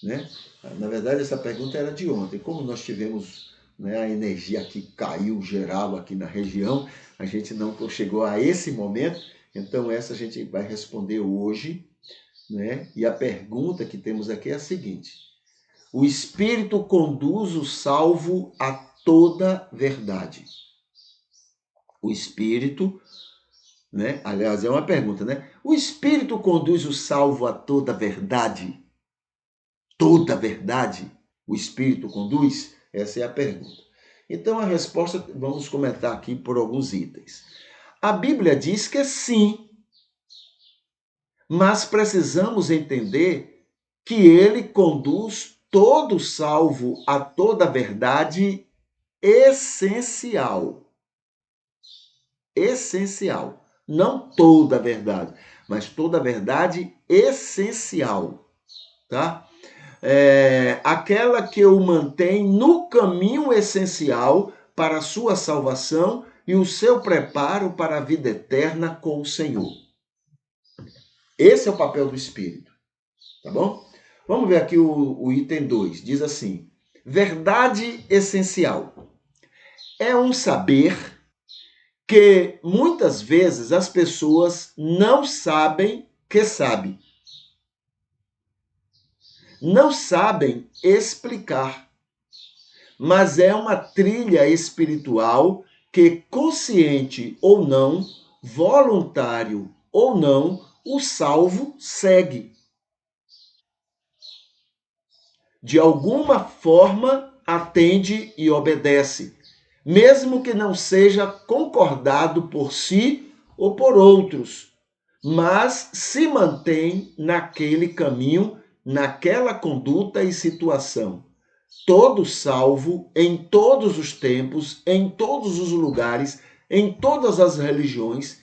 né? Na verdade, essa pergunta era de ontem. Como nós tivemos, né, a energia que caiu geral aqui na região, a gente não chegou a esse momento, então essa a gente vai responder hoje, né? E a pergunta que temos aqui é a seguinte: o Espírito conduz o salvo a toda verdade. O Espírito, né? Aliás, é uma pergunta, né? O Espírito conduz o salvo a toda verdade? Toda verdade? O Espírito conduz? Essa é a pergunta. Então, a resposta, vamos comentar aqui por alguns itens. A Bíblia diz que sim, mas precisamos entender que ele conduz todo salvo a toda verdade essencial. Essencial. Não toda a verdade, mas toda a verdade essencial, tá? Aquela que o mantém no caminho essencial para a sua salvação e o seu preparo para a vida eterna com o Senhor. Esse é o papel do Espírito, tá bom? Vamos ver aqui o item 2. Diz assim: verdade essencial. É um saber que muitas vezes as pessoas não sabem que sabem. Não sabem explicar. Mas é uma trilha espiritual que, consciente ou não, voluntário ou não, o salvo segue. De alguma forma, atende e obedece, mesmo que não seja concordado por si ou por outros, mas se mantém naquele caminho, naquela conduta e situação. Todo salvo, em todos os tempos, em todos os lugares, em todas as religiões,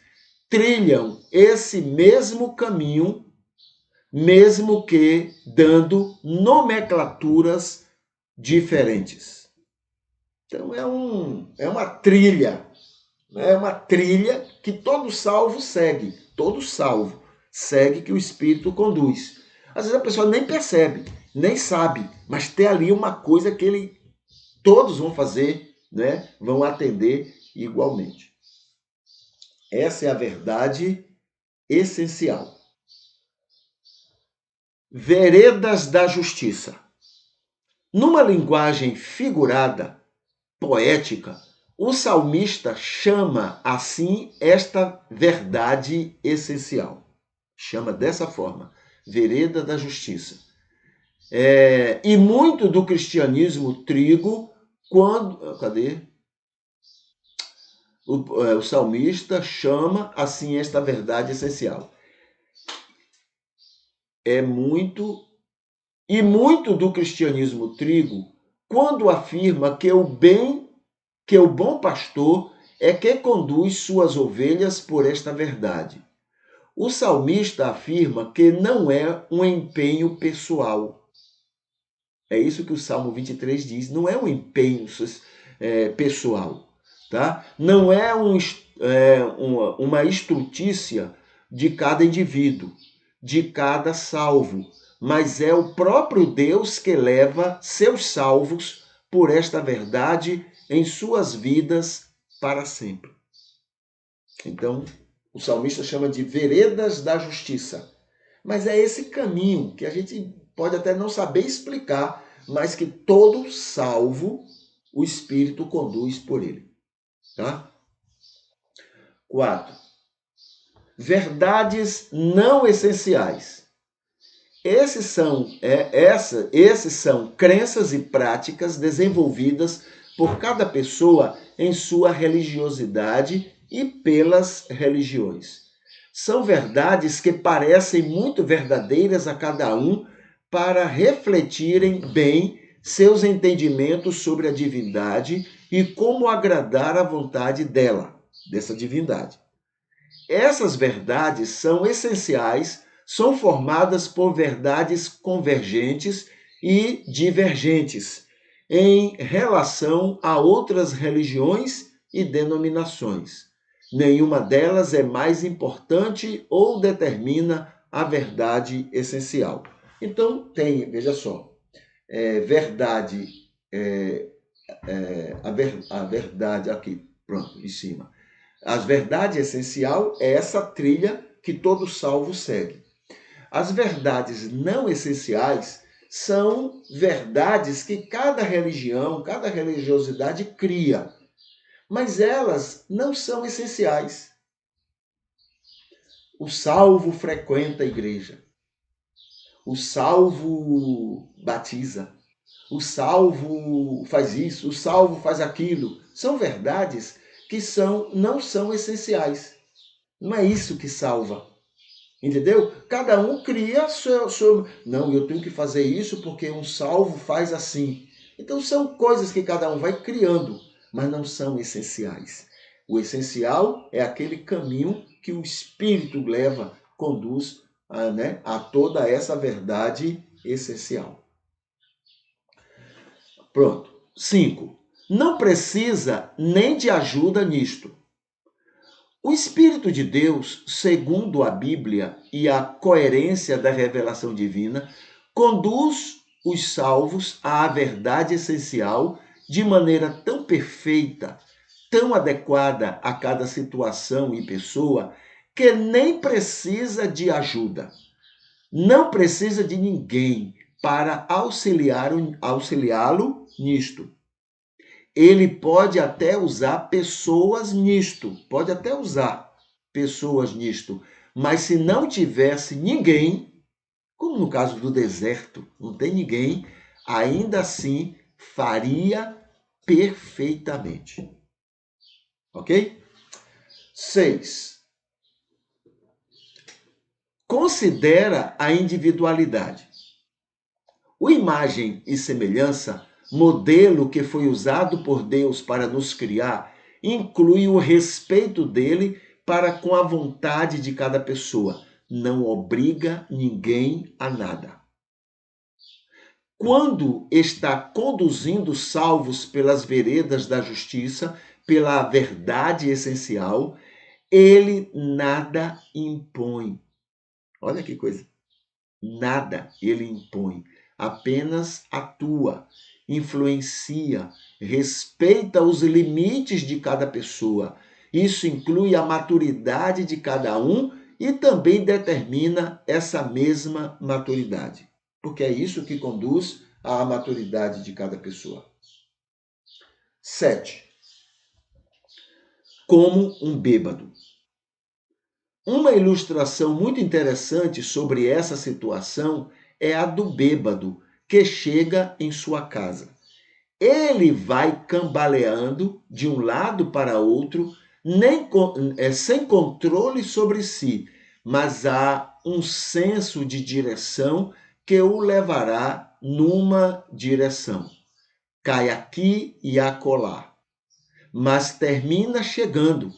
trilham esse mesmo caminho, mesmo que dando nomenclaturas diferentes. Então é uma trilha, né? É uma trilha que todo salvo segue, todo salvo segue que o Espírito conduz. Às vezes a pessoa nem percebe, nem sabe, mas tem ali uma coisa que todos vão fazer, né? Vão atender igualmente. Essa é a verdade essencial. Veredas da justiça. Numa linguagem figurada, poética, o salmista chama assim esta verdade essencial. Chama dessa forma, vereda da justiça. E muito do cristianismo trigo, quando. Cadê? O salmista chama assim esta verdade essencial. Muito do cristianismo trigo, quando afirma que o bom pastor é quem conduz suas ovelhas por esta verdade. O salmista afirma que não é um empenho pessoal. É isso que o Salmo 23 diz, não é um empenho pessoal. Tá? Não é uma estrutícia de cada indivíduo, de cada salvo, mas é o próprio Deus que leva seus salvos por esta verdade em suas vidas para sempre. Então, o salmista chama de veredas da justiça. Mas é esse caminho que a gente pode até não saber explicar, mas que todo salvo, o Espírito conduz por ele. Tá? 4. Verdades não essenciais. Esses são crenças e práticas desenvolvidas por cada pessoa em sua religiosidade e pelas religiões. São verdades que parecem muito verdadeiras a cada um para refletirem bem seus entendimentos sobre a divindade e como agradar à vontade dessa divindade. Essas verdades são essenciais, são formadas por verdades convergentes e divergentes em relação a outras religiões e denominações. Nenhuma delas é mais importante ou determina a verdade essencial. Então, veja só, verdade, a verdade, aqui, pronto, em cima. A verdade essencial é essa trilha que todo salvo segue. As verdades não essenciais são verdades que cada religião, cada religiosidade cria, mas elas não são essenciais. O salvo frequenta a igreja. O salvo batiza. O salvo faz isso, o salvo faz aquilo. São verdades que não são essenciais. Não é isso que salva. Entendeu? Cada um cria seu. Não, eu tenho que fazer isso porque um salvo faz assim. Então são coisas que cada um vai criando, mas não são essenciais. O essencial é aquele caminho que o Espírito leva, conduz a toda essa verdade essencial. Pronto. 5. Não precisa nem de ajuda nisto. O Espírito de Deus, segundo a Bíblia e a coerência da revelação divina, conduz os salvos à verdade essencial de maneira tão perfeita, tão adequada a cada situação e pessoa, que nem precisa de ajuda. Não precisa de ninguém para auxiliá-lo nisto. Ele pode até usar pessoas nisto, mas se não tivesse ninguém, como no caso do deserto, não tem ninguém, ainda assim faria perfeitamente. Ok? 6. Considera a individualidade. O imagem e semelhança, modelo que foi usado por Deus para nos criar, inclui o respeito dele para com a vontade de cada pessoa. Não obriga ninguém a nada. Quando está conduzindo salvos pelas veredas da justiça, pela verdade essencial, ele nada impõe. Olha que coisa. Nada ele impõe, apenas atua, influencia, respeita os limites de cada pessoa. Isso inclui a maturidade de cada um e também determina essa mesma maturidade, porque é isso que conduz à maturidade de cada pessoa. 7. Como um bêbado. Uma ilustração muito interessante sobre essa situação é a do bêbado que chega em sua casa. Ele vai cambaleando de um lado para outro, sem controle sobre si, mas há um senso de direção que o levará numa direção. Cai aqui e acolá, mas termina chegando.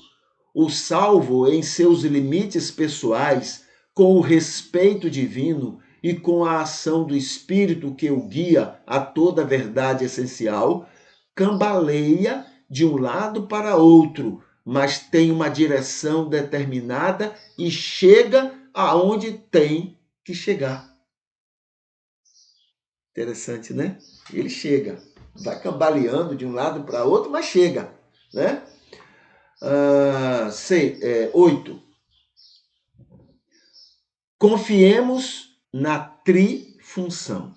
O salvo, em seus limites pessoais, com o respeito divino e com a ação do Espírito que o guia a toda a verdade essencial, cambaleia de um lado para outro, mas tem uma direção determinada e chega aonde tem que chegar. Interessante, né? Ele chega, vai cambaleando de um lado para outro, mas chega, né? 8. Confiemos na trifunção.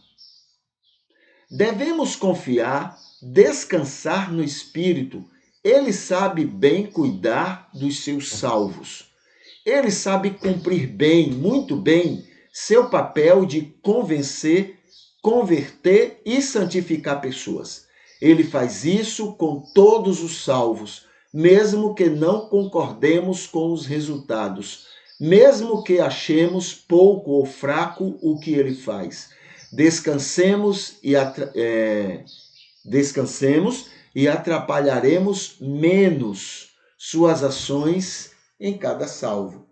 Devemos confiar, descansar no Espírito. Ele sabe bem cuidar dos seus salvos. Ele sabe cumprir bem, muito bem, seu papel de convencer, converter e santificar pessoas. Ele faz isso com todos os salvos, mesmo que não concordemos com os resultados, mesmo que achemos pouco ou fraco o que ele faz. Descansemos e atrapalharemos menos suas ações em cada salvo.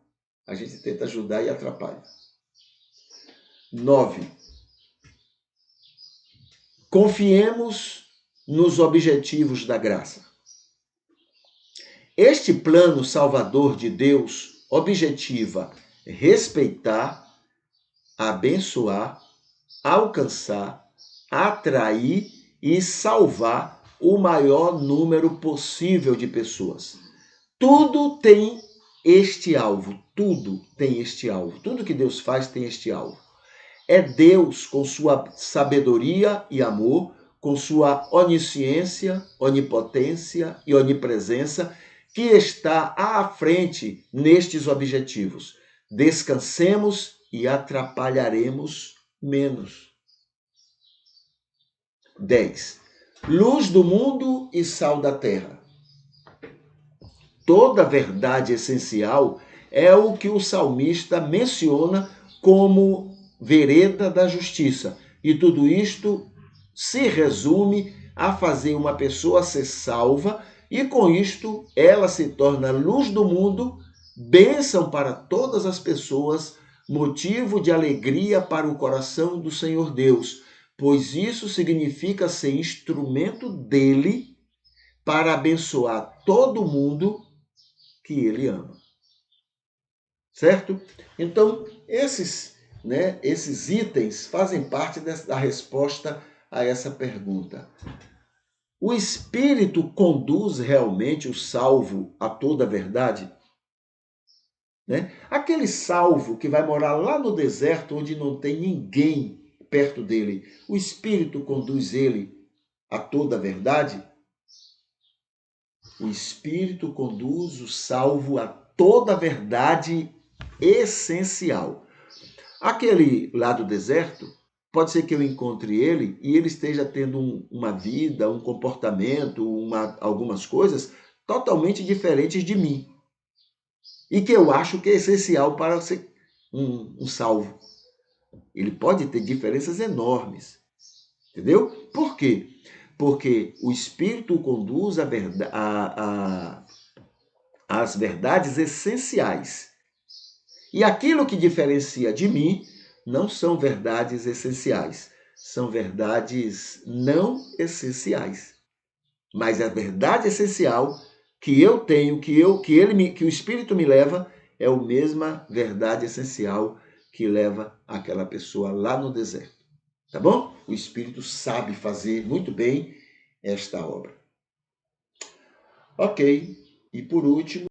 A gente tenta ajudar e atrapalha. 9. Confiemos nos objetivos da graça. Este plano salvador de Deus objetiva respeitar, abençoar, alcançar, atrair e salvar o maior número possível de pessoas. Tudo tem este alvo, tudo tem este alvo. Tudo que Deus faz tem este alvo. É Deus, com sua sabedoria e amor, com sua onisciência, onipotência e onipresença, que está à frente nestes objetivos. Descansemos e atrapalharemos menos. 10. Luz do mundo e sal da terra. Toda verdade essencial é o que o salmista menciona como vereda da justiça. E tudo isto se resume a fazer uma pessoa ser salva e com isto ela se torna luz do mundo, bênção para todas as pessoas, motivo de alegria para o coração do Senhor Deus, pois isso significa ser instrumento dele para abençoar todo mundo que ele ama. Certo? Então, esses itens fazem parte da resposta a essa pergunta. O Espírito conduz realmente o salvo a toda a verdade? Né? Aquele salvo que vai morar lá no deserto, onde não tem ninguém perto dele, o Espírito conduz ele a toda a verdade? O Espírito conduz o salvo a toda a verdade essencial. Aquele lá do deserto, pode ser que eu encontre ele e ele esteja tendo uma vida, um comportamento, algumas coisas totalmente diferentes de mim. E que eu acho que é essencial para ser um salvo. Ele pode ter diferenças enormes. Entendeu? Por quê? Porque o Espírito conduz as verdades essenciais. E aquilo que diferencia de mim não são verdades essenciais, são verdades não essenciais. Mas a verdade essencial que eu tenho, que o Espírito me leva, é a mesma verdade essencial que leva aquela pessoa lá no deserto. Tá bom? O Espírito sabe fazer muito bem esta obra. Ok. E por último,